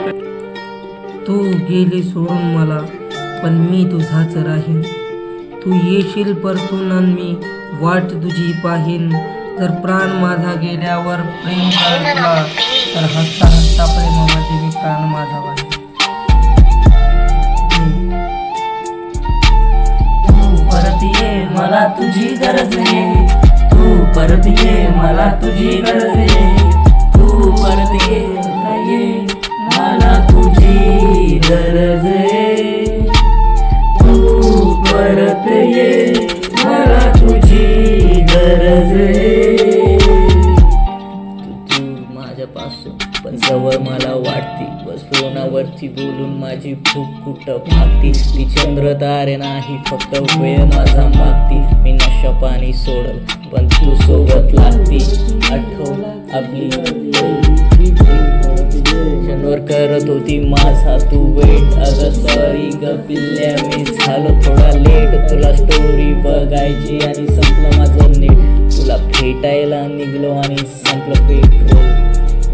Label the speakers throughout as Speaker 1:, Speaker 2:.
Speaker 1: तू गेली सोडून मला, पण मी तुझाच राहीन. तू येशील परतून आणि मी वाट तुझी पाहीन. जर प्राण माझा गेल्यावर प्रेम कळेल तुला, तर हसता हसता प्रेमामध्ये मी प्राण माझा वाहीन. तू परत ये, मला तुझी गरज आहे. तू परत ये, मला तुझी गरज आहे. तू परत ये, मला तुझी गरज आहे. तू परत ये, मला तुझी गरज आहे.
Speaker 2: तू माझ्यापासून पण जवळ मला वाटती, बस फोनावरती बोलून माझी भूक कुठं भागती. ती चंद्र तारे नाही, फक्त वेळ माझा मागती. मी नशा पाणी सोडल, पण तू सोबत लागती. आठव आपली क्षणवर करत होती माझा तू वेट. अगं सॉरी ग पिल्ल्या, मी झालो थोडा लेट. तुला स्टोरी बघायची आणि संपलं माझं नेट. तुला भेटायला निघलो आणि संपलं पेट्रोल.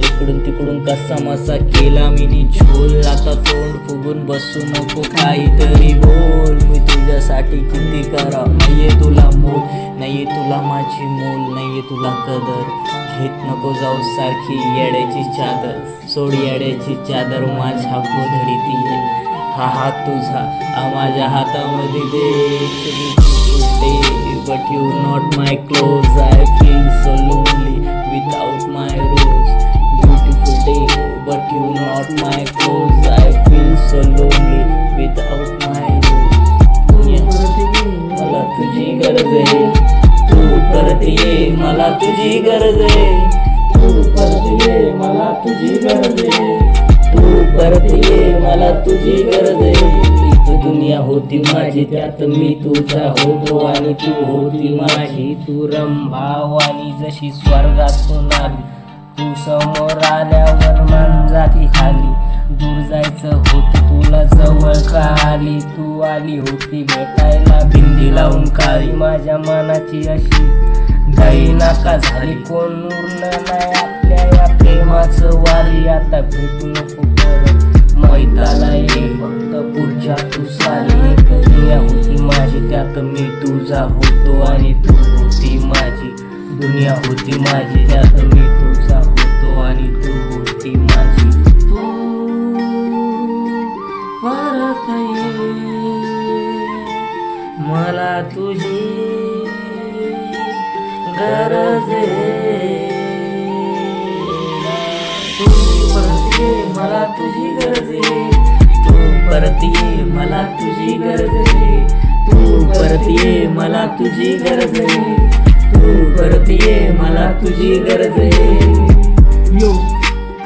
Speaker 2: इकडून तिकडून कसा मसा केला मी झोल. आता तोंड फुगून बसू नको, काहीतरी बोल. मी तुझ्यासाठी किती करा, नाहीये तुला मोल. नाहीये तुला माझी मोल, नाहीये तुला कदर. घेत नको जाऊ सारखी येड्याची चादर. सोड येड्याची चादर, माझ्या गोधडीत ये. हा हात तुझा माझ्या हातामध्ये दे. But you not my clothes. I feel so lonely without my rose. Beautiful day, but you not my clothes. I feel so lonely without my rose. मला तुझी गरज आहे. तू परत ये, मला तुझी गरज आहे. तू परत ये, मला तुझी गरज आहे. तू परत ये, मला तुझी गरज आहे. दुनिया होती माझी, त्यात मी तुझा होतो आणि तू होती माझी. तू रंभावानी जशी स्वर्गातून आली. तू समोर आल्यावर मन जाती खाली. दूर जायचं होत तुला, जवळ का आली. तू आली होती भेटायला, भिंडी लावून काळी. माझ्या मनाची अशी गाई नाका झाली. कोण उरलं नाही आपल्या या प्रेमाचं वाली. आता भेटू नको परत, मैदाला ये फक्त पुढच्या तू साली. एक दुनिया होती माझी, त्यात मी तुझा होतो आणि तू होती माझी. दुनिया होती माझी, त्यात मी तुझा होतो आणि तू होती माझी. तू परत ये, मला तुझी गरज आहे. तू परत ये, मला तुझी गरज आहे. तू परत ये, मला तुझी गरज आहे. तू परत ये, मला तुझी गरज आहे. तू परत ये, मला तुझी गरज है.
Speaker 3: यो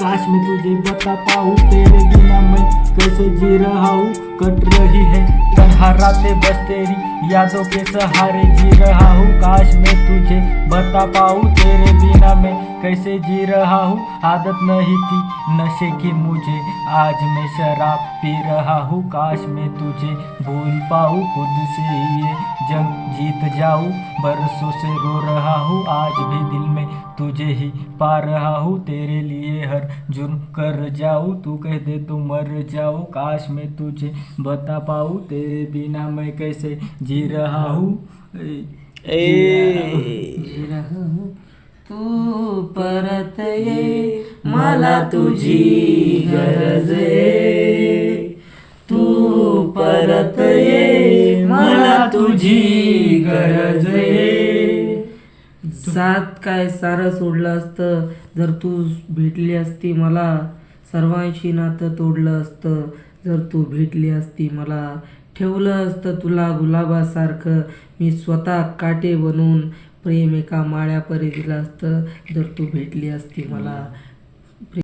Speaker 3: काश मैं तुझे बता पाऊँ, तेरे बिना मैं कैसे जी रहा हूँ. कट रही है तन्हा रातें बस तेरी यादों के सहारे जी रहा हूँ. काश मैं तुझे बता पाऊँ, तेरे बिना मैं कैसे जी रहा हूँ. आदत नहीं थी नशे की मुझे, आज मैं शराब पी रहा हूँ. काश मैं तुझे भूल पाऊँ, खुद से ये जंग जीत जाऊँ. बरसों से रो रहा हूँ, आज भी दिल में तुझे ही पा रहा हूँ. तेरे लिए हर जुर्म कर जाऊँ, तू कह दे तो मर जाऊँ. काश मैं तुझे बता पाऊँ, तेरे बिना मैं कैसे जी रहा हूँ.
Speaker 1: जी रहा हूँ. तू परत ये, मला तुझी गरज आहे. तू परत ये, मला तुझी गरज आहे. साथ काय सारं सोडलं असतं जर तू भेटली असती मला. सर्वांशी नातं तोडलं असतं जर तू भेटली असती मला. ठेवलं असतं तुला गुलाबासारखं मी स्वतः काटे बनवून. प्रेम एका माळ्यापरी दिलं असतं जर तू भेटली असती मला.